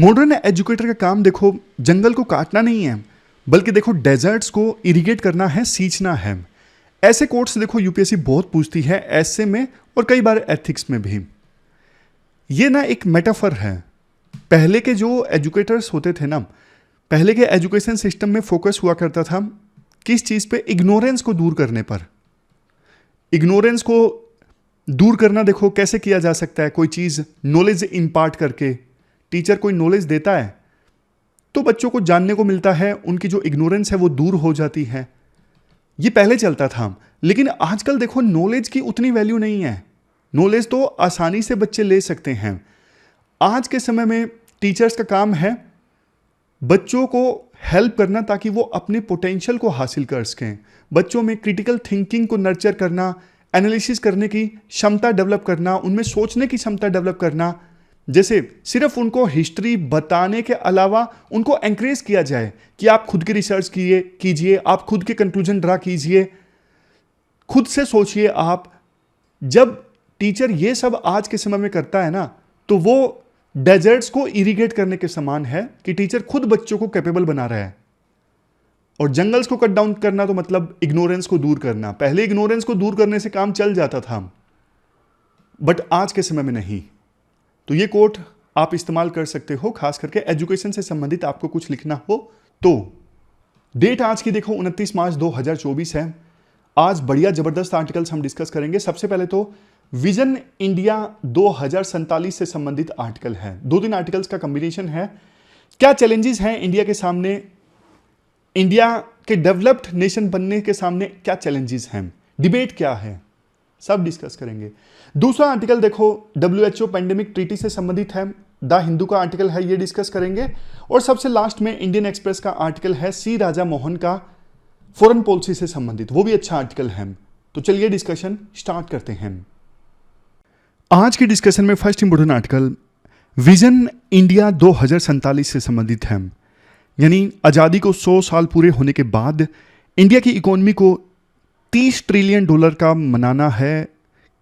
Modern educator का काम देखो जंगल को काटना नहीं है, बल्कि देखो डेजर्ट्स को इरिगेट करना है, सींचना है। ऐसे कोट्स देखो यूपीएससी बहुत पूछती है, ऐसे में और कई बार एथिक्स में भी। ये ना एक मेटाफर है। पहले के जो एजुकेटर्स होते थे ना, पहले के एजुकेशन सिस्टम में फोकस हुआ करता था किस चीज़ पे? इग्नोरेंस को दूर करने पर। इग्नोरेंस को दूर करना देखो कैसे किया जा सकता है? कोई चीज़ नॉलेज इम्पार्ट करके। टीचर कोई नॉलेज देता है तो बच्चों को जानने को मिलता है, उनकी जो इग्नोरेंस है वो दूर हो जाती है। ये पहले चलता था, लेकिन आजकल देखो नॉलेज की उतनी वैल्यू नहीं है। नॉलेज तो आसानी से बच्चे ले सकते हैं। आज के समय में टीचर्स का काम है बच्चों को हेल्प करना ताकि वो अपने पोटेंशियल को हासिल कर सकें। बच्चों में क्रिटिकल थिंकिंग को नर्चर करना, एनालिसिस करने की क्षमता डेवलप करना, उनमें सोचने की क्षमता डेवलप करना। जैसे सिर्फ उनको हिस्ट्री बताने के अलावा उनको एंकरेज किया जाए कि आप खुद की रिसर्च कीजिए, आप खुद के कंक्लूजन ड्रा कीजिए, खुद से सोचिए। आप जब टीचर ये सब आज के समय में करता है ना, तो वो डेजर्ट्स को इरिगेट करने के समान है कि टीचर खुद बच्चों को कैपेबल बना रहा है। और जंगल्स को कट डाउन करना तो मतलब इग्नोरेंस को दूर करना। पहले इग्नोरेंस को दूर करने से काम चल जाता था, बट आज के समय में नहीं। तो ये कोट आप इस्तेमाल कर सकते हो, खास करके एजुकेशन से संबंधित आपको कुछ लिखना हो तो। डेट आज की देखो 29 मार्च 2024 है। आज बढ़िया जबरदस्त आर्टिकल्स हम डिस्कस करेंगे। सबसे पहले तो विजन इंडिया 2047 से संबंधित आर्टिकल है। 2-3 आर्टिकल्स का कॉम्बिनेशन है। क्या चैलेंजेस हैं इंडिया के सामने, इंडिया के डेवलप्ड नेशन बनने के सामने क्या चैलेंजेस हैं, डिबेट क्या है, सब डिस्कस करेंगे। दूसरा आर्टिकल देखो WHO पैंडेमिक ट्रीटी से संबंधित है। द हिंदू का आर्टिकल है, ये डिस्कस करेंगे। और सबसे लास्ट में इंडियन एक्सप्रेस का आर्टिकल है सी राजा मोहन का फॉरेन पॉलिसी से संबंधित, वो भी अच्छा आर्टिकल है। तो चलिए डिस्कशन स्टार्ट करते हैं। आज के डिस्कशन में first important article vision India 2047 से संबंधित है। यानी आज़ादी को 100 साल पूरे होने के बाद इंडिया की इकोनॉमी को $30 ट्रिलियन का मनाना है।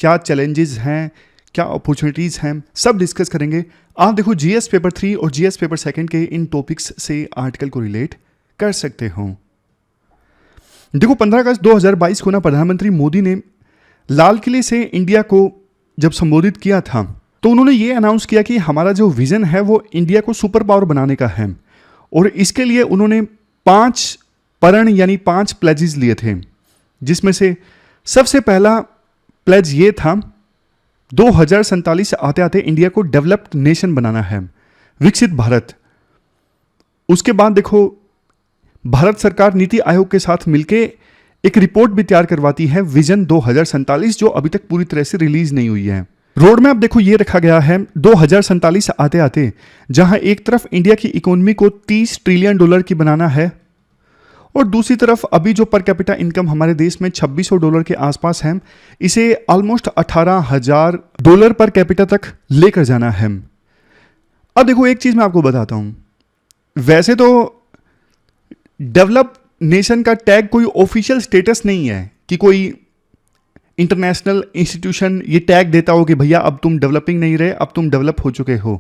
क्या चैलेंजेस हैं, क्या अपॉर्चुनिटीज़ हैं, सब डिस्कस करेंगे। आप देखो जीएस पेपर 3 और जीएस पेपर 2 के इन टॉपिक्स से आर्टिकल को रिलेट कर सकते हो। देखो 15 अगस्त 2022 को ना प्रधानमंत्री मोदी ने लाल किले से इंडिया को जब संबोधित किया था, तो उन्होंने ये अनाउंस किया कि हमारा जो विजन है वो इंडिया को सुपर पावर बनाने का है। और इसके लिए उन्होंने 5 प्रण यानी 5 प्लेजेस लिए थे, जिसमें से सबसे पहला प्लेज ये था 2047 से आते आते इंडिया को डेवलप्ड नेशन बनाना है, विकसित भारत। उसके बाद देखो भारत सरकार नीति आयोग के साथ मिलके एक रिपोर्ट भी तैयार करवाती है विजन 2047, जो अभी तक पूरी तरह से रिलीज नहीं हुई है। रोड मैप देखो ये रखा गया है 2047 से आते आते, जहां एक तरफ इंडिया की इकोनॉमी को $30 ट्रिलियन की बनाना है और दूसरी तरफ अभी जो पर कैपिटा इनकम हमारे देश में $2600 के आसपास है, इसे ऑलमोस्ट $18,000 पर कैपिटा तक लेकर जाना है। अब देखो एक चीज मैं आपको बताता हूं, वैसे तो डेवलप नेशन का टैग कोई ऑफिशियल स्टेटस नहीं है कि कोई इंटरनेशनल इंस्टीट्यूशन ये टैग देता हो कि भैया अब तुम डेवलपिंग नहीं रहे, अब तुम डेवलप हो चुके हो।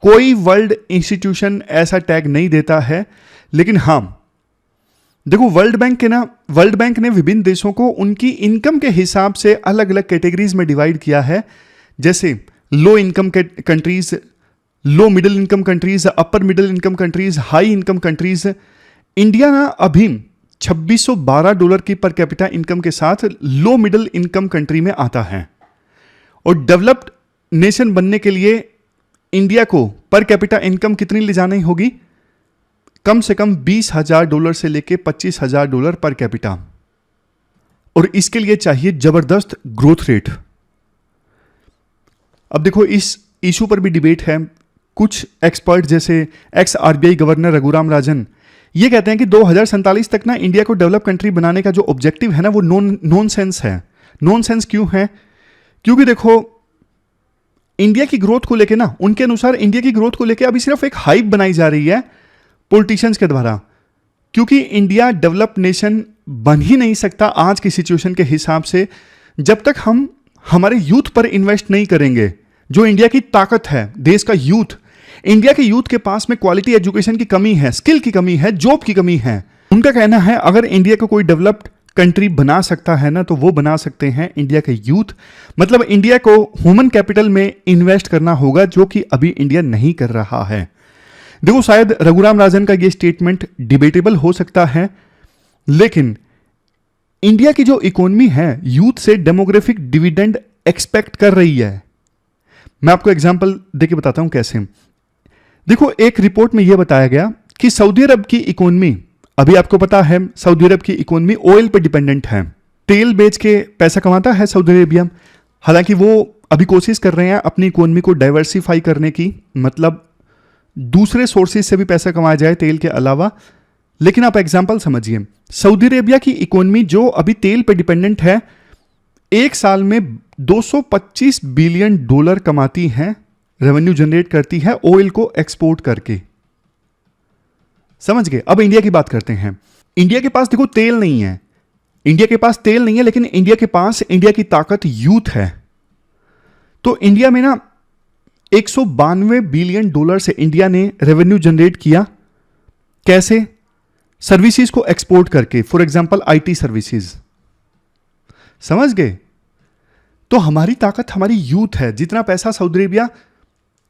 कोई वर्ल्ड इंस्टीट्यूशन ऐसा टैग नहीं देता है। लेकिन हाँ देखो वर्ल्ड बैंक ने विभिन्न देशों को उनकी इनकम के हिसाब से अलग अलग कैटेगरीज में डिवाइड किया है। जैसे low income countries, low middle income countries, upper middle income countries, high income countries. India ना अभी $2612 की पर कैपिटा इनकम के साथ लो मिडिल इनकम कंट्री में आता है। और डेवलप्ड नेशन बनने के लिए इंडिया को पर कैपिटा इनकम कितनी ले जानी होगी? कम से कम $20,000 से लेके $25,000 पर कैपिटा। और इसके लिए चाहिए जबरदस्त ग्रोथ रेट। अब देखो इस इशू पर भी डिबेट है। कुछ एक्सपर्ट जैसे x RBI governor Raghuram Rajan ये कहते हैं कि 2047 तक ना इंडिया को डेवलप कंट्री बनाने का जो ऑब्जेक्टिव है ना वो नॉन सेंस है। नॉन सेंस क्यों है? क्योंकि देखो इंडिया की ग्रोथ को लेके ना, उनके अनुसार इंडिया की ग्रोथ को लेके अभी सिर्फ एक हाइप बनाई जा रही है पॉलिटिशियंस के द्वारा, क्योंकि इंडिया डेवलप्ड नेशन बन ही नहीं सकता आज की सिचुएशन के हिसाब से जब तक हम हमारे यूथ पर इन्वेस्ट नहीं करेंगे। जो इंडिया की ताकत है, देश का यूथ, इंडिया के यूथ के पास में क्वालिटी एजुकेशन की कमी है, स्किल की कमी है, जॉब की कमी है। उनका कहना है अगर इंडिया को कोई डेवलप्ड कंट्री बना सकता है ना, तो वो बना सकते हैं इंडिया के यूथ। मतलब इंडिया को ह्यूमन कैपिटल में इन्वेस्ट करना होगा, जो कि अभी इंडिया नहीं कर रहा है। देखो, शायद रघुराम राजन का ये स्टेटमेंट डिबेटेबल हो सकता है, लेकिन इंडिया की जो इकोनॉमी है यूथ से डेमोग्राफिक डिविडेंड एक्सपेक्ट कर रही है। मैं आपको एग्जांपल देके बताता हूं कैसे। देखो, एक रिपोर्ट में यह बताया गया कि सऊदी अरब की इकोनॉमी, अभी आपको पता है सऊदी अरब की इकोनॉमी ऑयल पर डिपेंडेंट है, तेल बेच के पैसा कमाता है सऊदी अरेबिया। हालांकि वो अभी कोशिश कर रहे हैं अपनी इकोनॉमी को डाइवर्सिफाई करने की, मतलब दूसरे सोर्सेज से भी पैसा कमाया जाए तेल के अलावा। लेकिन आप एग्जांपल समझिए, सऊदी अरेबिया की इकोनॉमी जो अभी तेल पे डिपेंडेंट है, एक साल में 225 बिलियन डॉलर कमाती है, रेवेन्यू जनरेट करती है ऑयल को एक्सपोर्ट करके। समझ गए? अब इंडिया की बात करते हैं। इंडिया के पास देखो तेल नहीं है, इंडिया के पास तेल नहीं है, लेकिन इंडिया के पास इंडिया की ताकत यूथ है। तो इंडिया में ना 192 बिलियन डॉलर से इंडिया ने रेवेन्यू जनरेट किया। कैसे? सर्विसेज को एक्सपोर्ट करके, फॉर एग्जांपल आईटी सर्विसेज। समझ गए? तो हमारी ताकत हमारी यूथ है। जितना पैसा सऊदी अरेबिया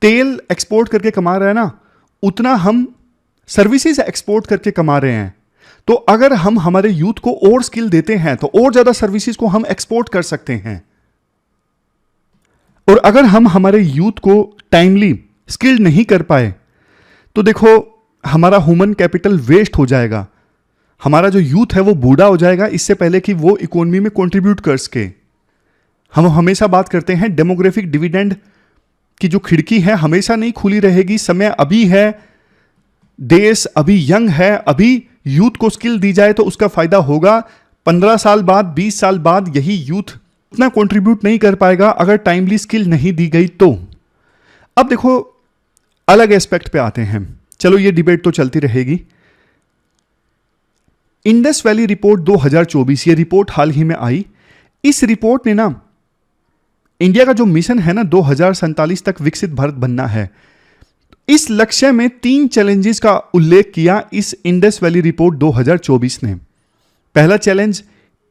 तेल एक्सपोर्ट करके कमा रहा है ना, उतना हम सर्विसेज एक्सपोर्ट करके कमा रहे हैं। तो अगर हम हमारे यूथ को और स्किल देते हैं तो और ज्यादा सर्विसेज को हम एक्सपोर्ट कर सकते हैं। और अगर हम हमारे यूथ को टाइमली स्किल्ड नहीं कर पाए तो देखो हमारा ह्यूमन कैपिटल वेस्ट हो जाएगा, हमारा जो यूथ है वो बूढ़ा हो जाएगा इससे पहले कि वो इकोनॉमी में कंट्रीब्यूट कर सके। हम हमेशा बात करते हैं डेमोग्राफिक डिविडेंड की जो खिड़की है हमेशा नहीं खुली रहेगी। समय अभी है, देश अभी यंग है, अभी यूथ को स्किल दी जाए तो उसका फायदा होगा। 15 साल बाद, 20 साल बाद यही यूथ उतना कंट्रीब्यूट नहीं कर पाएगा अगर टाइमली स्किल नहीं दी गई तो। अब देखो अलग एस्पेक्ट पे आते हैं। चलो ये डिबेट तो चलती रहेगी। इंडस वैली रिपोर्ट 2024, ये रिपोर्ट हाल ही में आई। इस रिपोर्ट ने ना इंडिया का जो मिशन है ना 2047 तक विकसित भारत बनना है, इस लक्ष्य में 3 चैलेंजेस का उल्लेख किया इस इंडस वैली रिपोर्ट 2024 ने। पहला challenge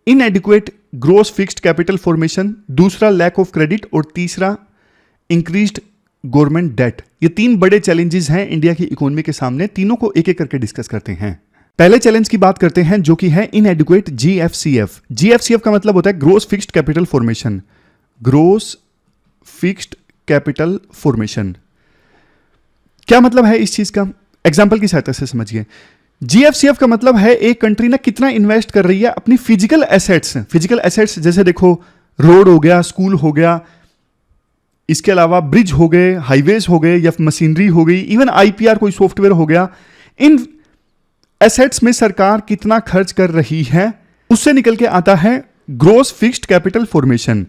inadequate gross fixed capital formation, दूसरा लैक ऑफ क्रेडिट और तीसरा इंक्रीज्ड गवर्नमेंट डेट। ये 3 बड़े चैलेंजेस हैं इंडिया की इकोनॉमी के सामने। तीनों को एक एक करके डिस्कस करते हैं। पहले चैलेंज की बात करते हैं जो कि है इनएडिक्वेट जीएफसीएफ। जीएफसीएफ का मतलब होता है gross fixed capital formation. Gross fixed capital formation क्या मतलब है इस चीज का? एग्जांपल की सहायता से समझिए। जीएफसीएफ का मतलब है एक कंट्री ना कितना इन्वेस्ट कर रही है अपनी फिजिकल एसेट्स। फिजिकल एसेट्स जैसे देखो रोड हो गया, स्कूल हो गया, इसके अलावा ब्रिज हो गए, हाईवेज हो गए या मशीनरी हो गई, इवन आईपीआर कोई सॉफ्टवेयर हो गया। इन एसेट्स में सरकार कितना खर्च कर रही है, उससे निकल के आता है ग्रोस फिक्स्ड कैपिटल फॉर्मेशन।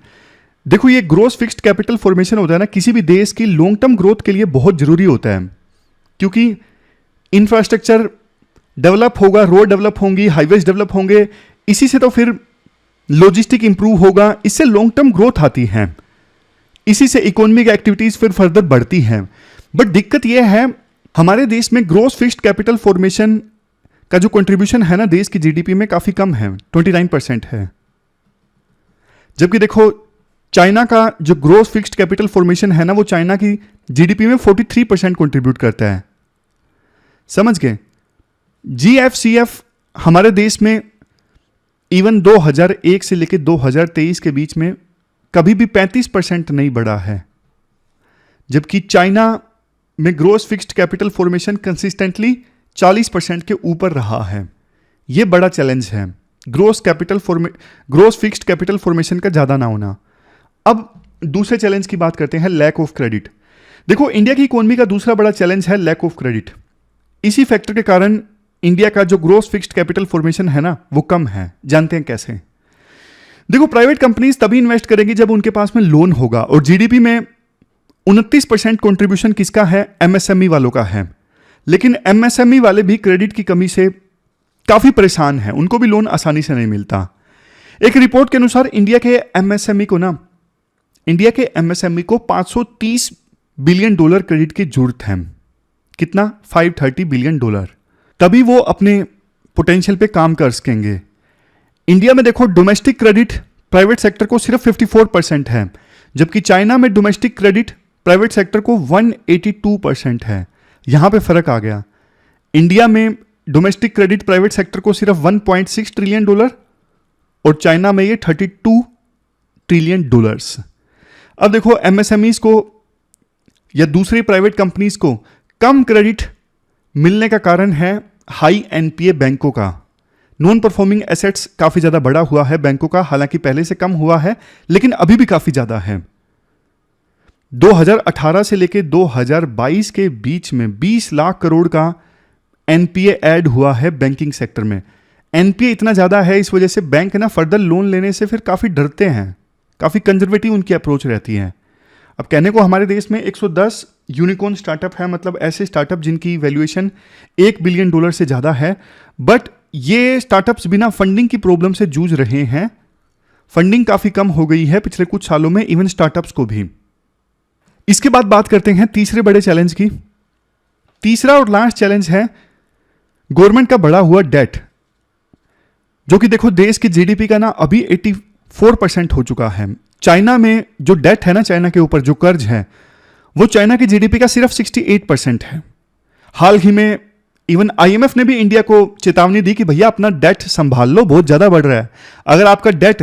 देखो ये ग्रोस फिक्स्ड कैपिटल फॉर्मेशन होता है ना, किसी भी देश की लॉन्ग टर्म ग्रोथ के लिए बहुत जरूरी होता है, क्योंकि इंफ्रास्ट्रक्चर डेवलप होगा, रोड डेवलप होंगी, हाईवेज डेवलप होंगे, इसी से तो फिर लॉजिस्टिक इंप्रूव होगा, इससे लॉन्ग टर्म ग्रोथ आती है, इसी से इकोनॉमिक एक्टिविटीज फिर फर्दर बढ़ती हैं। बट दिक्कत यह है हमारे देश में ग्रोस फिक्स्ड कैपिटल फॉर्मेशन का जो कंट्रीब्यूशन है ना देश की जीडीपी में काफी कम है, 29% है। जबकि देखो चाइना का जो ग्रोस फिक्स्ड कैपिटल फॉर्मेशन है ना, वो चाइना की जीडीपी में 43% कंट्रीब्यूट करता है। समझ गए? जीएफसीएफ हमारे देश में इवन 2001 से लेकर 2023 के बीच में कभी भी 35% नहीं बढ़ा है, जबकि चाइना में gross fixed capital formation consistently 40% के ऊपर रहा है। यह बड़ा चैलेंज है, ग्रोस फिक्स्ड कैपिटल फॉर्मेशन का ज्यादा ना होना। अब दूसरे चैलेंज की बात करते हैं, लैक ऑफ क्रेडिट। देखो इंडिया की इकोनॉमी का दूसरा बड़ा चैलेंज है लैक ऑफ क्रेडिट। इसी फैक्टर के कारण इंडिया का जो ग्रोस फिक्स्ड कैपिटल फॉर्मेशन है ना वो कम है। जानते हैं कैसे? देखो प्राइवेट कंपनीज तभी इन्वेस्ट करेंगी जब उनके पास में लोन होगा, और जीडीपी में 29% कंट्रीब्यूशन किसका है? एमएसएमई वालों का है। लेकिन एमएसएमई वाले भी क्रेडिट की कमी से काफी परेशान हैं, उनको भी लोन आसानी से नहीं मिलता। एक रिपोर्ट के अनुसार इंडिया के एमएसएमई को 530 बिलियन डॉलर क्रेडिट की जरूरत है। कितना? $530 बिलियन। तभी वो अपने पोटेंशियल पे काम कर सकेंगे। इंडिया में देखो डोमेस्टिक क्रेडिट प्राइवेट सेक्टर को सिर्फ 54% है, जबकि चाइना में डोमेस्टिक क्रेडिट प्राइवेट सेक्टर को 182% है। यहां पे फर्क आ गया। इंडिया में डोमेस्टिक क्रेडिट प्राइवेट सेक्टर को सिर्फ $1.6 ट्रिलियन और चाइना में ये $32 ट्रिलियन। अब देखो एमएसएमईज को या दूसरी प्राइवेट कंपनीज को कम क्रेडिट मिलने का कारण है हाई एनपीए बैंकों का। नॉन परफॉर्मिंग एसेट्स काफी ज्यादा बढ़ा हुआ है बैंकों का, हालांकि पहले से कम हुआ है लेकिन अभी भी काफी ज्यादा है। 2018 से लेकर 2022 के बीच में 20 लाख करोड़ का एनपीए ऐड हुआ है बैंकिंग सेक्टर में। एनपीए इतना ज्यादा है, इस वजह से बैंक ना फर्दर लोन लेने से फिर काफी डरते हैं, काफी कंजर्वेटिव उनकी अप्रोच रहती है। अब कहने को हमारे देश में 110 यूनिकॉर्न स्टार्टअप है, मतलब ऐसे स्टार्टअप जिनकी वैल्यूएशन $1 बिलियन से ज्यादा है, बट ये स्टार्टअप्स बिना फंडिंग की प्रॉब्लम से जूझ रहे हैं। फंडिंग काफी कम हो गई है पिछले कुछ सालों में, इवन स्टार्टअप्स को भी। इसके बाद बात करते हैं तीसरे बड़े चैलेंज की। तीसरा और लास्ट चैलेंज है गवर्नमेंट का बढ़ा हुआ डेट, जो कि देखो देश की जीडीपी का ना अभी 84% हो चुका है। चाइना में जो डेट है ना, चाइना के ऊपर जो कर्ज है, वो चाइना की जीडीपी का सिर्फ 68% है। हाल ही में इवन आईएमएफ ने भी इंडिया को चेतावनी दी कि भैया अपना डेट संभाल लो, बहुत ज्यादा बढ़ रहा है। अगर आपका डेट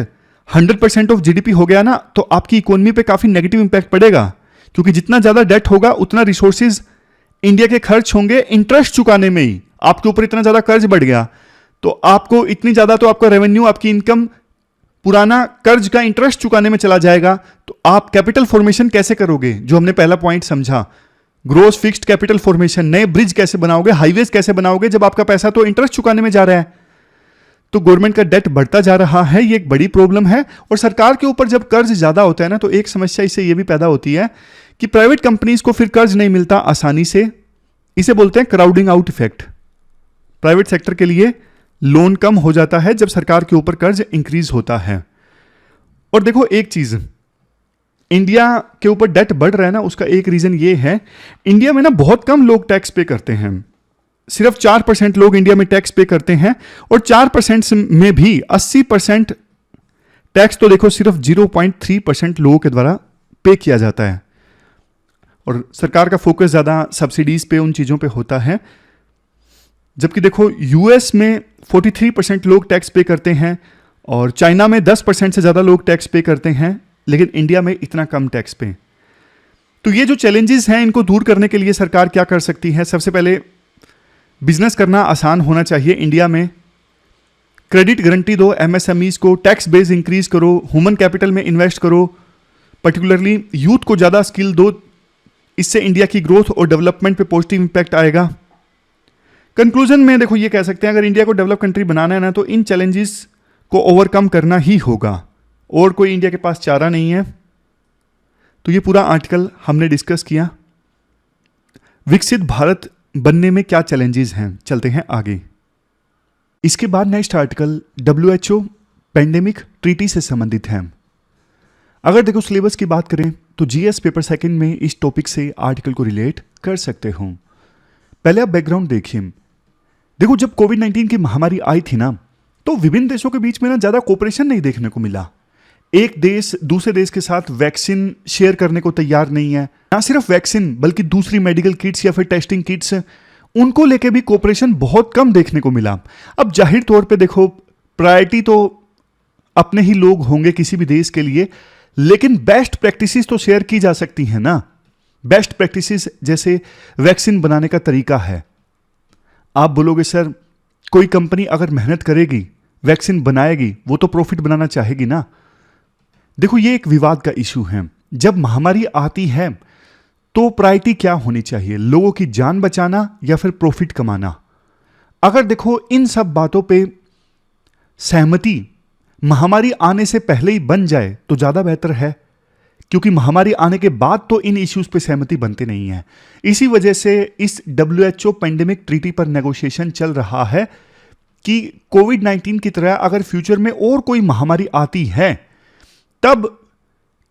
100% ऑफ जीडीपी हो गया ना, तो आपकी इकोनॉमी पे काफी नेगेटिव इंपैक्ट पड़ेगा, क्योंकि जितना ज्यादा डेट होगा उतना रिसोर्सेज इंडिया के खर्च होंगे इंटरेस्ट चुकाने में ही। आपके ऊपर इतना ज्यादा कर्ज बढ़ गया तो आपको इतनी ज्यादा तो आपका रेवेन्यू, आपकी इनकम पुराना कर्ज का इंटरेस्ट चुकाने में चला जाएगा। तो आप कैपिटल फॉर्मेशन कैसे करोगे, जो हमने पहला पॉइंट समझा, ग्रोस फिक्स्ड कैपिटल फॉर्मेशन, नए ब्रिज कैसे बनाओगे, हाईवेज कैसे बनाओगे, जब आपका पैसा तो इंटरेस्ट चुकाने में जा रहा है। तो गवर्नमेंट का डेट बढ़ता जा रहा है, ये एक बड़ी प्रॉब्लम है। और सरकार के ऊपर जब कर्ज ज्यादा होता है ना, तो एक समस्या इससे ये भी पैदा होती है कि प्राइवेट कंपनीज को फिर कर्ज नहीं मिलता आसानी से। इसे बोलते हैं crowding out effect. Private sector के लिए लोन कम हो जाता है जब सरकार के ऊपर कर्ज इंक्रीज होता है। और देखो एक चीज, इंडिया के ऊपर डेट बढ़ रहा है ना, उसका एक रीजन ये है, इंडिया में ना बहुत कम लोग टैक्स पे करते हैं। सिर्फ 4% लोग इंडिया में टैक्स पे करते हैं, और 4% में भी 80% टैक्स तो देखो सिर्फ 0.3% लोगों के द्वारा पे किया जाता है। और सरकार का फोकस ज्यादा सब्सिडीज पे, उन चीजों पे होता है। जबकि देखो यूएस में 43% लोग टैक्स पे करते हैं, और चाइना में 10% से ज्यादा लोग टैक्स पे करते हैं, लेकिन इंडिया में इतना कम टैक्स पे। तो ये जो चैलेंजेस हैं, इनको दूर करने के लिए सरकार क्या कर सकती है? सबसे पहले बिजनेस करना आसान होना चाहिए इंडिया में। क्रेडिट गारंटी दो एमएसएमईज को, टैक्स बेस इंक्रीज करो, ह्यूमन कैपिटल में इन्वेस्ट करो, पर्टिकुलरली यूथ को ज्यादा स्किल दो। इससे इंडिया की ग्रोथ और डेवलपमेंट पे पॉजिटिव इंपैक्ट आएगा। कंक्लूजन में देखो ये कह सकते हैं, अगर इंडिया को डेवलप कंट्री बनाना है ना, तो इन चैलेंजेस को ओवरकम करना ही होगा, और कोई इंडिया के पास चारा नहीं है। तो ये पूरा आर्टिकल हमने डिस्कस किया। विकसित भारत बनने में क्या चैलेंजेस हैं, चलते हैं आगे। इसके बाद next article WHO pandemic treaty से संबंधित है। अगर देखो सिलेबस की बात करें तो जीएस पेपर सेकंड में इस टॉपिक से आर्टिकल को रिलेट कर सकते हो। पहले आप बैकग्राउंड देखिए। देखो जब कोविड-19 की महामारी आई थी ना, तो विभिन्न देशों के बीच में ना ज्यादा कोऑपरेशन नहीं देखने को मिला। एक देश दूसरे देश के साथ वैक्सीन शेयर करने को तैयार नहीं है। ना सिर्फ वैक्सीन, बल्कि दूसरी मेडिकल किट्स या फिर टेस्टिंग किट्स, उनको लेके भी कोऑपरेशन बहुत कम देखने को मिला। अब जाहिर तौर पे देखो, प्रायोरिटी तो अपने ही लोग होंगे किसी भी देश के लिए, लेकिन बेस्ट प्रैक्टिसेस तो शेयर की जा सकती है ना। बेस्ट प्रैक्टिसेस जैसे वैक्सीन बनाने का तरीका है। आप बोलोगे सर, कोई कंपनी अगर मेहनत करेगी, वैक्सीन बनाएगी, वो तो प्रॉफिट बनाना चाहेगी ना। देखो ये एक विवाद का इशू है। जब महामारी आती है तो प्रायोरिटी क्या होनी चाहिए, लोगों की जान बचाना या फिर प्रॉफिट कमाना? अगर देखो इन सब बातों पे सहमति महामारी आने से पहले ही बन जाए तो ज्यादा बेहतर है, क्योंकि महामारी आने के बाद तो इन इश्यूज पे सहमति बनते नहीं है। इसी वजह से इस WHO पेंडेमिक ट्रीटी पर नेगोशिएशन चल रहा है कि कोविड-19 की तरह अगर फ्यूचर में और कोई महामारी आती है, तब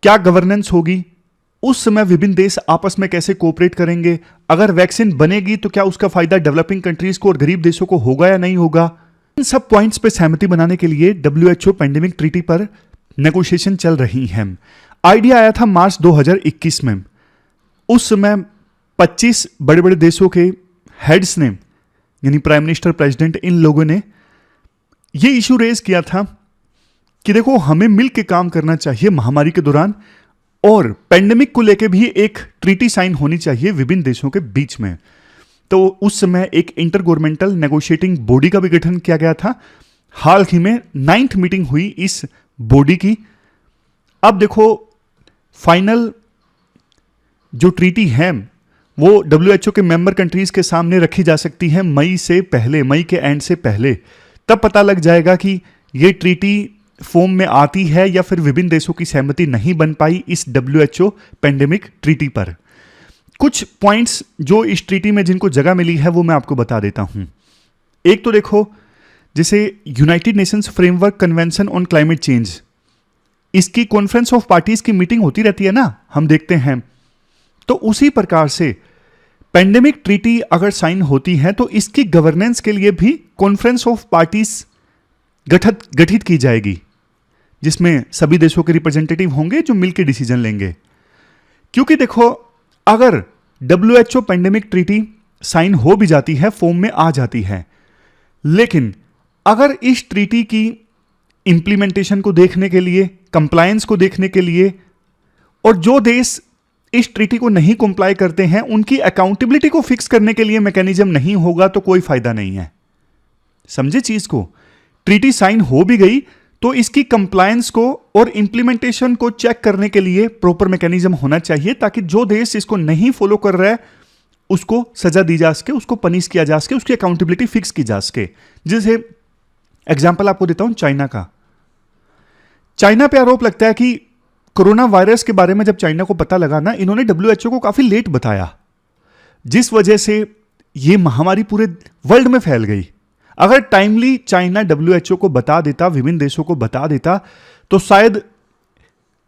क्या गवर्नेंस होगी, उस समय विभिन्न देश आपस में कैसे कोऑपरेट करेंगे, अगर वैक्सीन बनेगी तो क्या उसका फायदा डेवलपिंग कंट्रीज को और गरीब देशों को होगा या नहीं होगा। इन सब पॉइंट्स पे सहमति बनाने के लिए WHO पेंडेमिक ट्रीटी पर नेगोशिएशन चल रही है। आइडिया आया था मार्च 2021 में। उस समय 25 बड़े बड़े देशों के हेड्स ने, यानी प्राइम मिनिस्टर, प्रेसिडेंट, इन लोगों ने ये इशू रेज किया था कि देखो हमें मिलकर काम करना चाहिए महामारी के दौरान, और पेंडेमिक को लेके भी एक ट्रीटी साइन होनी चाहिए विभिन्न देशों के बीच में। तो उस समय एक इंटर गवर्नमेंटल नेगोशिएटिंग बॉडी का भी गठन किया गया था। हाल ही में 9th मीटिंग हुई इस बॉडी की। अब देखो फाइनल जो ट्रीटी है वो WHO के मेंबर कंट्रीज के सामने रखी जा सकती है मई के एंड से पहले। तब पता लग जाएगा कि ये ट्रीटी फॉर्म में आती है या फिर विभिन्न देशों की सहमति नहीं बन पाई इस WHO पेंडेमिक ट्रीटी पर। कुछ पॉइंट्स जो इस ट्रीटी में जिनको जगह मिली है वो मैं आपको बता देता हूं। एक तो देखो, जैसे United Nations framework convention on climate change, इसकी कॉन्फ्रेंस ऑफ पार्टीज की मीटिंग होती रहती है ना, हम देखते हैं। तो उसी प्रकार से पेंडेमिक ट्रीटी अगर साइन होती है तो इसकी गवर्नेंस के लिए भी कॉन्फ्रेंस ऑफ पार्टीज गठित की जाएगी, जिसमें सभी देशों के रिप्रेजेंटेटिव होंगे जो मिलकर डिसीजन लेंगे। क्योंकि देखो, अगर WHO पेंडेमिक ट्रीटी साइन हो भी जाती है, फॉर्म में आ जाती है, लेकिन अगर इस ट्रीटी की इंप्लीमेंटेशन को देखने के लिए, कंप्लायंस को देखने के लिए, और जो देश इस ट्रीटी को नहीं कंप्लाई करते हैं उनकी अकाउंटेबिलिटी को फिक्स करने के लिए मैकेनिज्म नहीं होगा तो कोई फायदा नहीं है। समझे चीज को? ट्रीटी साइन हो भी गई तो इसकी कंप्लायंस को और इंप्लीमेंटेशन को चेक करने के लिए प्रॉपर मैकेनिज्म होना चाहिए, ताकि जो देश इसको नहीं फॉलो कर रहा है उसको सजा दी जा सके, उसको पनिश किया जा सके, उसकी अकाउंटेबिलिटी फिक्स की जा सके। जैसे एग्जाम्पल आपको देता हूं चाइना का। चाइना पे आरोप लगता है कि कोरोना वायरस के बारे में जब चाइना को पता लगा ना, इन्होंने WHO को काफी लेट बताया, जिस वजह से यह महामारी पूरे वर्ल्ड में फैल गई। अगर टाइमली चाइना WHO को बता देता, विभिन्न देशों को बता देता, तो शायद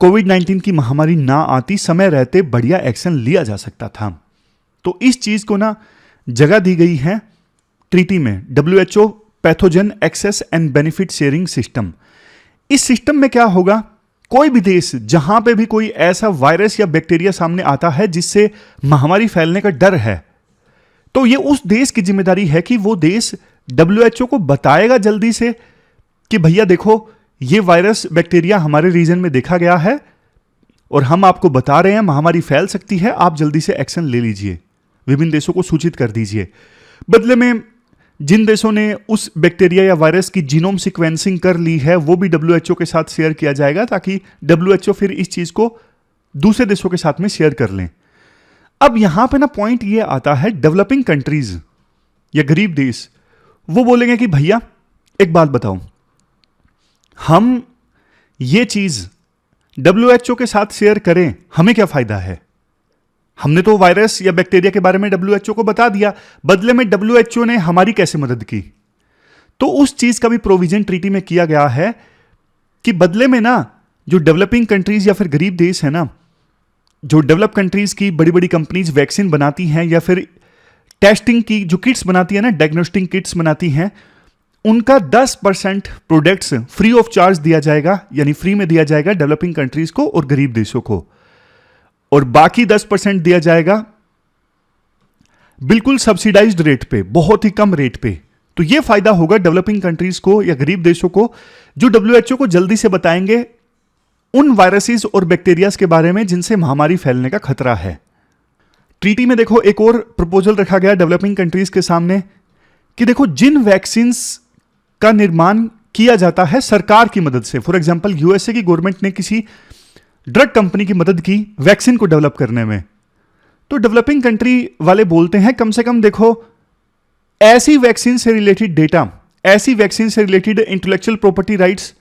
कोविड-19 की महामारी ना आती, समय रहते बढ़िया एक्शन लिया जा सकता था। तो इस चीज को ना जगह दी गई है ट्रीटी में, WHO pathogen access and benefit sharing system. इस सिस्टम में क्या होगा, कोई भी देश जहां पे भी कोई ऐसा वायरस या बैक्टीरिया सामने आता है जिससे महामारी फैलने का डर है, तो ये उस देश की जिम्मेदारी है कि वो देश WHO को बताएगा जल्दी से कि भैया देखो ये वायरस बैक्टीरिया हमारे रीजन में देखा गया है और हम आपको बता रहे हैं महामारी फैल सकती है, आप जल्दी से एक्शन ले लीजिए, विभिन्न देशों को सूचित कर दीजिए। बदले में जिन देशों ने उस बैक्टीरिया या वायरस की जीनोम सीक्वेंसिंग कर ली है वो भी WHO के साथ शेयर किया जाएगा, ताकि WHO फिर इस चीज को दूसरे देशों के साथ में शेयर कर लें। अब यहां पे ना पॉइंट ये आता है, डेवलपिंग कंट्रीज या गरीब देश वो बोलेंगे कि भैया एक बात बताओ, हम ये चीज WHO के साथ शेयर करें, हमें क्या फायदा है? हमने तो वायरस या बैक्टीरिया के बारे में WHO को बता दिया, बदले में WHO ने हमारी कैसे मदद की? तो उस चीज का भी प्रोविजन ट्रीटी में किया गया है कि बदले में ना जो डेवलपिंग कंट्रीज या फिर गरीब देश है ना, जो डेवलप कंट्रीज की बड़ी बड़ी कंपनीज वैक्सीन बनाती हैं या फिर टेस्टिंग की जो किट्स बनाती है ना, डायग्नोस्टिक किट्स बनाती हैं, उनका 10% प्रोडक्ट्स फ्री ऑफ चार्ज दिया जाएगा, यानी फ्री में दिया जाएगा डेवलपिंग कंट्रीज को और गरीब देशों को, और बाकी 10% दिया जाएगा बिल्कुल सब्सिडाइज्ड रेट पे, बहुत ही कम रेट पे। तो यह फायदा होगा डेवलपिंग कंट्रीज को या गरीब देशों को, जो WHO को जल्दी से बताएंगे उन वायरसेस और बैक्टीरियाज के बारे में जिनसे महामारी फैलने का खतरा है। ट्रीटी में देखो एक और प्रपोजल रखा गया डेवलपिंग कंट्रीज के सामने कि देखो जिन वैक्सीन्स का निर्माण किया जाता है सरकार की मदद से, फॉर एग्जांपल USA की गवर्नमेंट ने किसी ड्रग कंपनी की मदद की वैक्सीन को डेवलप करने में, तो डेवलपिंग कंट्री वाले बोलते हैं कम से कम देखो ऐसी वैक्सीन से रिलेटेड डेटा, ऐसी वैक्सीन से रिलेटेड इंटेलेक्चुअल प्रॉपर्टी राइट्स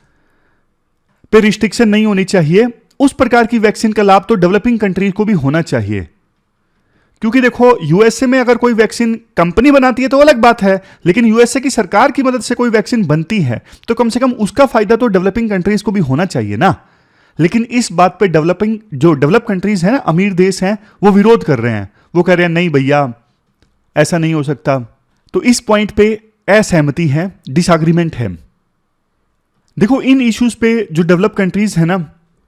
पे रिस्ट्रिक्शन नहीं होनी चाहिए। उस प्रकार की वैक्सीन का लाभ तो डेवलपिंग कंट्रीज को भी होना चाहिए, क्योंकि देखो USA में अगर कोई वैक्सीन कंपनी बनाती है तो अलग बात है, लेकिन USA की सरकार की मदद से कोई वैक्सीन बनती है तो कम से कम उसका फायदा तो डेवलपिंग कंट्रीज को भी होना चाहिए ना। लेकिन इस बात पे जो डेवलप कंट्रीज हैं ना, अमीर देश हैं, वो विरोध कर रहे हैं। वो कह रहे हैं नहीं भैया ऐसा नहीं हो सकता। तो इस पॉइंट पे असहमति है, डिसएग्रीमेंट है। देखो इन इश्यूज पे जो डेवलप कंट्रीज है ना,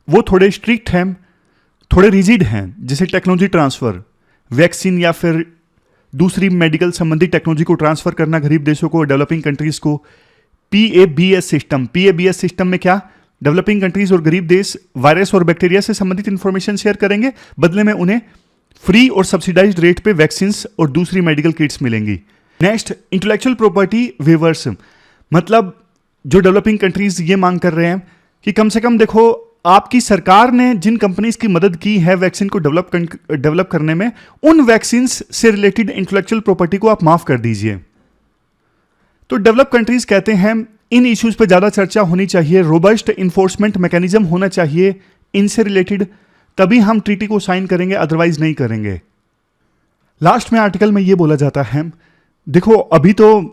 वो थोड़े स्ट्रिक्ट हैं, थोड़े रिजिड हैं। जैसे टेक्नोलॉजी ट्रांसफर, वैक्सीन या फिर दूसरी मेडिकल संबंधी टेक्नोलॉजी को ट्रांसफर करना गरीब देशों को, डेवलपिंग कंट्रीज को। पीएबीएस सिस्टम में क्या, डेवलपिंग कंट्रीज और गरीब देश वायरस और बैक्टीरिया से संबंधित इंफॉर्मेशन शेयर करेंगे, बदले में उन्हें फ्री और सब्सिडाइज्ड रेट पे वैक्सीन्स और दूसरी मेडिकल किट्स मिलेंगी। नेक्स्ट, इंटेलेक्चुअल प्रॉपर्टी वेवर्स, मतलब जो डेवलपिंग कंट्रीज ये मांग कर रहे हैं कि कम से कम देखो आपकी सरकार ने जिन कंपनीज की मदद की है वैक्सीन को डेवलप करने में, उन वैक्सीन से रिलेटेड इंटेलेक्चुअल प्रॉपर्टी को आप माफ कर दीजिए। तो डेवलप कंट्रीज कहते हैं इन इश्यूज पे ज्यादा चर्चा होनी चाहिए, रोबस्ट इन्फोर्समेंट मैकेनिज्म होना चाहिए इनसे रिलेटेड, तभी हम ट्रीटी को साइन करेंगे, अदरवाइज नहीं करेंगे। लास्ट में आर्टिकल में ये बोला जाता है, देखो अभी तो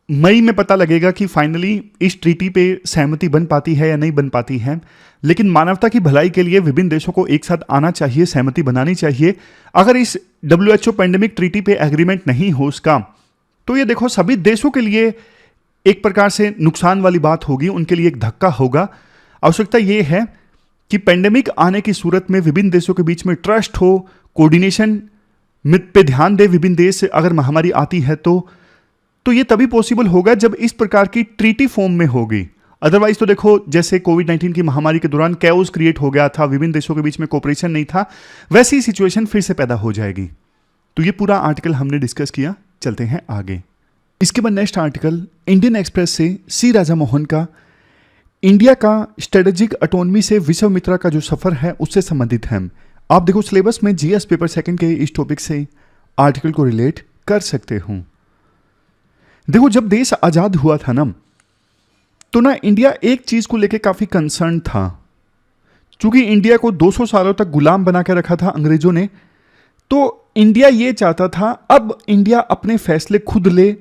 मई में पता लगेगा कि फाइनली इस ट्रीटी पे सहमति बन पाती है या नहीं बन पाती है, लेकिन मानवता की भलाई के लिए विभिन्न देशों को एक साथ आना चाहिए, सहमति बनानी चाहिए। अगर इस WHO पैंडेमिक ट्रीटी पे एग्रीमेंट नहीं हो उसका, तो ये देखो सभी देशों के लिए एक प्रकार से नुकसान वाली बात होगी, उनके लिए एक धक्का होगा। आवश्यकता ये है कि पैंडेमिक आने की सूरत में विभिन्न देशों के बीच में ट्रस्ट हो, कोऑर्डिनेशन पे ध्यान दे विभिन्न देश। अगर महामारी आती है तो ये तभी पॉसिबल होगा जब इस प्रकार की ट्रीटी फॉर्म में होगी। अदरवाइज तो देखो जैसे कोविड-19 की महामारी के दौरान कैओस क्रिएट हो गया था, विभिन्न देशों के बीच में कोऑपरेशन नहीं था, वैसी सिचुएशन फिर से पैदा हो जाएगी। तो ये पूरा आर्टिकल हमने डिस्कस किया, चलते हैं आगे। इसके बाद नेक्स्ट आर्टिकल इंडियन एक्सप्रेस से सी राजा मोहन का इंडिया का स्ट्रेटेजिक ऑटोनॉमी से विश्वामित्रा का जो सफर है उससे संबंधित है। आप देखो सिलेबस में जीएस पेपर सेकंड के इस टॉपिक से आर्टिकल को रिलेट कर सकते हो। देखो जब देश आजाद हुआ था ना, तो ना इंडिया एक चीज को लेकर काफी कंसर्न था। क्योंकि इंडिया को 200 सालों तक गुलाम बना के रखा था अंग्रेजों ने, तो इंडिया ये चाहता था अब इंडिया अपने फैसले खुद ले,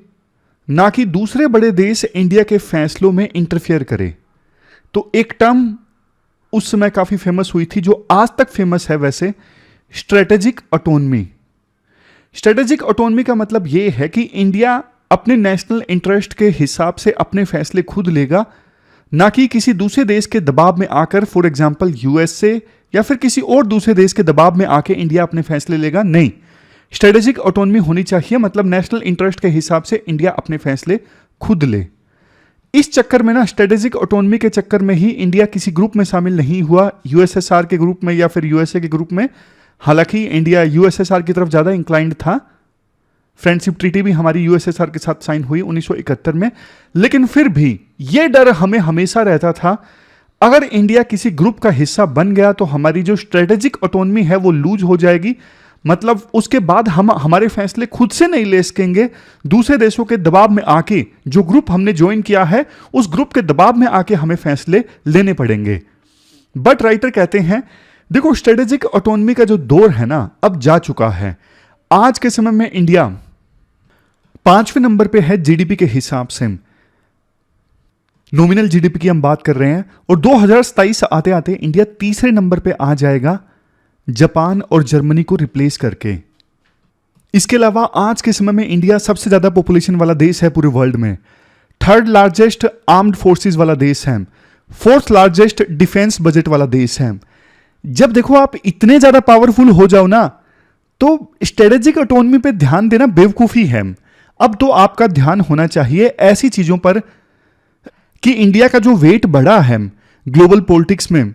ना कि दूसरे बड़े देश इंडिया के फैसलों में इंटरफेयर करे। तो एक टर्म उस समय काफी फेमस हुई थी, जो आज तक फेमस है वैसे, स्ट्रेटेजिक ऑटोनॉमी। स्ट्रेटेजिक ऑटोनॉमी का मतलब यह है कि इंडिया अपने नेशनल इंटरेस्ट के हिसाब से अपने फैसले खुद लेगा, ना कि किसी दूसरे देश के दबाव में आकर, फॉर एग्जांपल यूएसए या फिर किसी और दूसरे देश के दबाव में आके इंडिया अपने फैसले लेगा। नहीं, स्ट्रेटेजिक ऑटोनॉमी होनी चाहिए, मतलब नेशनल इंटरेस्ट के हिसाब से इंडिया अपने फैसले खुद ले। इस चक्कर में ना, स्ट्रेटेजिक ऑटोनॉमी के चक्कर में ही इंडिया किसी ग्रुप में शामिल नहीं हुआ, यूएसएसआर के ग्रुप में या फिर यूएसए के ग्रुप में। हालांकि इंडिया यूएसएसआर की तरफ ज्यादा इंक्लाइंड था, फ्रेंडशिप ट्रीटी भी हमारी यूएसएसआर के साथ साइन हुई 1971 में, लेकिन फिर भी यह डर हमें हमेशा रहता था, अगर इंडिया किसी ग्रुप का हिस्सा बन गया तो हमारी जो स्ट्रेटेजिक ऑटोनॉमी है वो लूज हो जाएगी। मतलब उसके बाद हम हमारे फैसले खुद से नहीं ले सकेंगे, दूसरे देशों के दबाव में आके, जो ग्रुप हमने ज्वाइन किया है उस ग्रुप के दबाव में आके हमें फैसले लेने पड़ेंगे। बट राइटर कहते हैं देखो स्ट्रेटेजिक ऑटोनॉमी का जो दौर है ना, अब जा चुका है। आज के समय में इंडिया 5वें नंबर पे है जीडीपी के हिसाब से, नॉमिनल जीडीपी की हम बात कर रहे हैं, और 2027 आते आते इंडिया तीसरे नंबर पे आ जाएगा, जापान और जर्मनी को रिप्लेस करके। इसके अलावा आज के समय में इंडिया सबसे ज्यादा पॉपुलेशन वाला देश है पूरे वर्ल्ड में, 3rd लार्जेस्ट आर्म्ड फोर्सेस वाला देश है, 4th लार्जेस्ट डिफेंस बजट वाला देश है। जब देखो आप इतने ज्यादा पावरफुल हो जाओ ना, तो स्ट्रेटेजिक ऑटोनॉमी पे ध्यान देना बेवकूफी है। अब तो आपका ध्यान होना चाहिए ऐसी चीजों पर कि इंडिया का जो वेट बढ़ा है ग्लोबल पॉलिटिक्स में,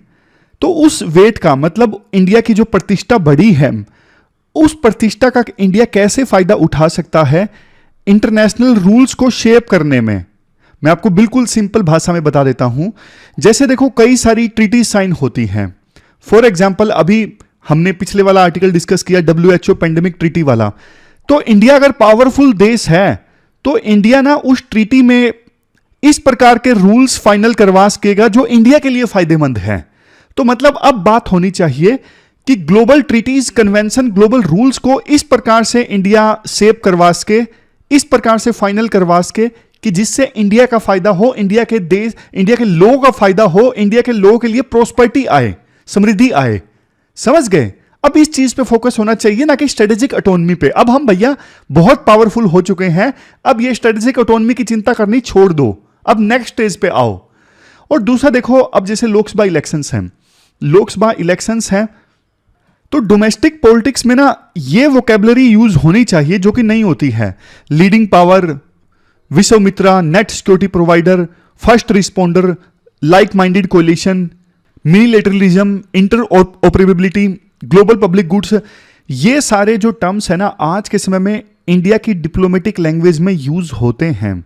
तो उस वेट का मतलब इंडिया की जो प्रतिष्ठा बढ़ी है, उस प्रतिष्ठा का इंडिया कैसे फायदा उठा सकता है इंटरनेशनल रूल्स को शेप करने में। मैं आपको बिल्कुल सिंपल भाषा में बता देता हूं। जैसे देखो कई सारी ट्रीटी साइन होती हैं, फॉर एग्जाम्पल अभी हमने पिछले वाला आर्टिकल डिस्कस किया WHO पैंडेमिक ट्रीटी वाला। तो इंडिया अगर पावरफुल देश है तो इंडिया ना उस ट्रीटी में इस प्रकार के रूल्स फाइनल करवा सकेगा जो इंडिया के लिए फायदेमंद है। तो मतलब अब बात होनी चाहिए कि global treaties, convention, global rules को इस प्रकार से इंडिया शेप करवा सके, इस प्रकार से फाइनल करवा सके कि जिससे इंडिया का फायदा हो, इंडिया के देश, इंडिया के लोगों का फायदा हो, इंडिया के लोगों के लिए प्रोस्पेरिटी आए, समृद्धि आए। समझ गए? अब इस चीज पे फोकस होना चाहिए, ना कि स्ट्रेटेजिक ऑटोनॉमी पे। अब हम भैया बहुत पावरफुल हो चुके हैं, अब ये स्ट्रेटेजिक ऑटोनॉमी की चिंता करनी छोड़ दो, अब नेक्स्ट स्टेज पे आओ। और दूसरा देखो, अब जैसे लोकसभा इलेक्शंस हैं, लोकसभा इलेक्शंस हैं, तो डोमेस्टिक पॉलिटिक्स में ना ये वोकेबलरी यूज होनी चाहिए जो कि नहीं होती है। लीडिंग पावर, विश्वमित्रा, net security provider, first responder, like minded coalition, militarism, interoperability, global public goods, ये सारे जो टर्म्स है ना आज के समय में इंडिया की डिप्लोमेटिक लैंग्वेज में यूज होते हैं।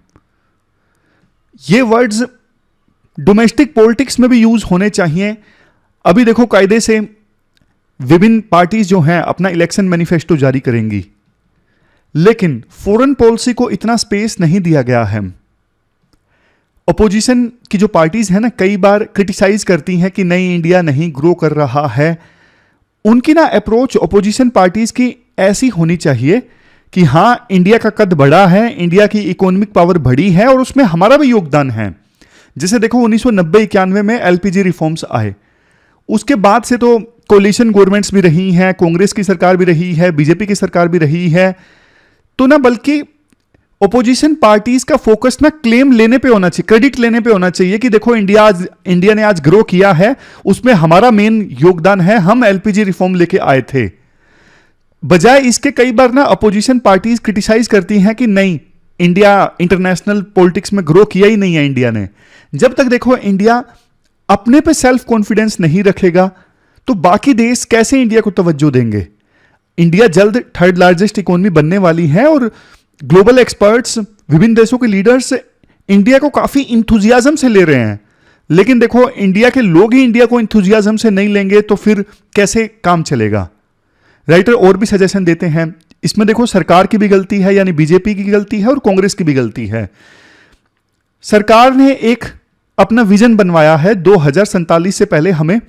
ये वर्ड्स डोमेस्टिक पॉलिटिक्स में भी यूज होने चाहिए। अभी देखो, कायदे से विभिन्न पार्टीज जो हैं अपना इलेक्शन मैनिफेस्टो जारी करेंगी, लेकिन फॉरेन पॉलिसी को इतना स्पेस नहीं दिया गया है। अपोजिशन की जो पार्टीज है ना कई बार क्रिटिसाइज करती हैं कि नहीं, इंडिया नहीं ग्रो कर रहा है। उनकी ना अप्रोच अपोजिशन पार्टीज की ऐसी होनी चाहिए कि हां, इंडिया का कद बड़ा है, इंडिया की इकोनॉमिक पावर बड़ी है और उसमें हमारा भी योगदान है। जैसे देखो 1990-91 में एलपीजी रिफॉर्म्स आए, उसके बाद से तो कोलिशन गवर्नमेंट्स भी रही हैं, कांग्रेस की सरकार भी रही है, बीजेपी की सरकार भी रही है। तो ना बल्कि ओपोजिशन पार्टीज का फोकस ना क्लेम लेने पे होना चाहिए, क्रेडिट लेने पे होना चाहिए कि देखो इंडिया ने आज ग्रो किया है, उसमें हमारा मेन योगदान है, हम एलपीजी रिफॉर्म लेके आए थे। बजाय इसके कई बार ना अपोजिशन पार्टीज क्रिटिसाइज करती हैं कि नहीं, इंडिया इंटरनेशनल पॉलिटिक्स में ग्रो किया ही नहीं है इंडिया ने। जब तक देखो इंडिया अपने पे सेल्फ कॉन्फिडेंस नहीं रखेगा तो बाकी देश कैसे इंडिया को तवज्जो देंगे। इंडिया जल्द थर्ड लार्जेस्ट इकोनॉमी बनने वाली है और ग्लोबल एक्सपर्ट्स, विभिन्न देशों के लीडर्स इंडिया को काफी इंथुजियाज्म से ले रहे हैं। लेकिन देखो, इंडिया के लोग ही इंडिया को इंथुजियाज्म से नहीं लेंगे तो फिर कैसे काम चलेगा। राइटर और भी सजेशन देते हैं, इसमें देखो सरकार की भी गलती है, यानी बीजेपी की गलती है और कांग्रेस की भी गलती है। सरकार ने एक अपना विजन बनवाया है, 2047 से पहले हमें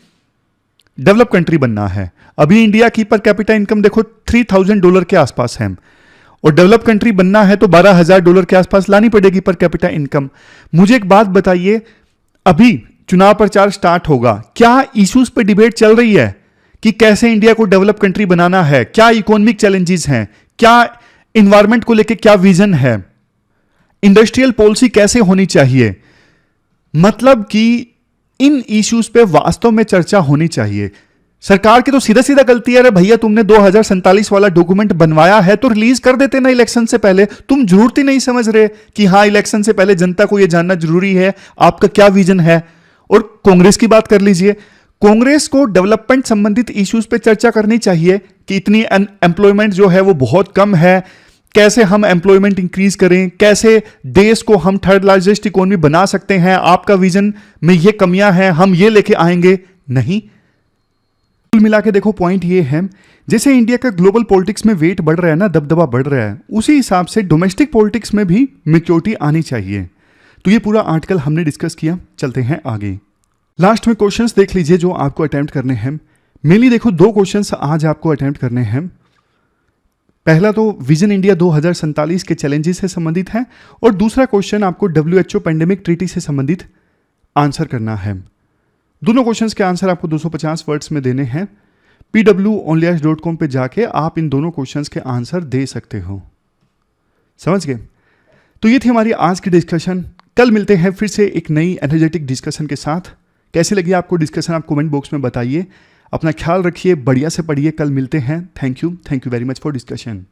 डेवलप कंट्री बनना है। अभी इंडिया की पर कैपिटा इनकम देखो $3000 के आसपास है और डेवलप कंट्री बनना है तो $12,000 के आसपास लानी पड़ेगी पर कैपिटा इनकम। मुझे एक बात बताइए, अभी चुनाव प्रचार स्टार्ट होगा, क्या इश्यूज पे डिबेट चल रही है कि कैसे इंडिया को डेवलप कंट्री बनाना है, क्या इकोनॉमिक चैलेंजेस हैं, क्या इन्वायरमेंट को लेकर क्या विजन है, इंडस्ट्रियल पॉलिसी कैसे होनी चाहिए। मतलब कि इन इश्यूज पे वास्तव में चर्चा होनी चाहिए। सरकार की तो सीधा सीधा गलती है, अरे भैया तुमने 2047 वाला डॉक्यूमेंट बनवाया है तो रिलीज कर देते ना इलेक्शन से पहले। तुम जरूरत ही नहीं समझ रहे कि हाँ, इलेक्शन से पहले जनता को यह जानना जरूरी है आपका क्या विजन है। और कांग्रेस की बात कर लीजिए, कांग्रेस को डेवलपमेंट संबंधित इश्यूज पे चर्चा करनी चाहिए कि इतनी एम्प्लॉयमेंट जो है वो बहुत कम है, कैसे हम एम्प्लॉयमेंट इंक्रीज करें, कैसे देश को हम थर्ड लार्जेस्ट इकोनॉमी बना सकते हैं, आपका विजन में ये कमियां हैं, हम ये लेके आएंगे। नहीं, कुल मिला के देखो पॉइंट ये है, जैसे इंडिया का ग्लोबल पॉलिटिक्स में वेट बढ़ रहा है ना, दबदबा बढ़ रहा है, उसी हिसाब से डोमेस्टिक पॉलिटिक्स में भी मैच्योरिटी आनी चाहिए। तो ये पूरा आर्टिकल हमने डिस्कस किया, चलते हैं आगे। लास्ट में क्वेश्चंस देख लीजिए जो आपको अटेम्प्ट करने हैं। मेनली देखो 2 क्वेश्चंस आज आपको अटेम्प्ट करने हैं। पहला तो विजन इंडिया 2047 के चैलेंजेस से संबंधित है और दूसरा क्वेश्चन आपको WHO पेंडेमिक ट्रीटी से संबंधित आंसर करना है। दोनों क्वेश्चंस के आंसर आपको 250 वर्ड्स में देने हैं। pwonlyas.com पे जाके आप इन दोनों क्वेश्चंस के आंसर दे सकते हो। समझ गए? तो ये थी हमारी आज की डिस्कशन। कल मिलते हैं फिर से एक नई एनर्जेटिक डिस्कशन के साथ। कैसे लगी आपको डिस्कशन, आप कमेंट बॉक्स में बताइए। अपना ख्याल रखिए, बढ़िया से पढ़िए। कल मिलते हैं। Thank you very much for discussion.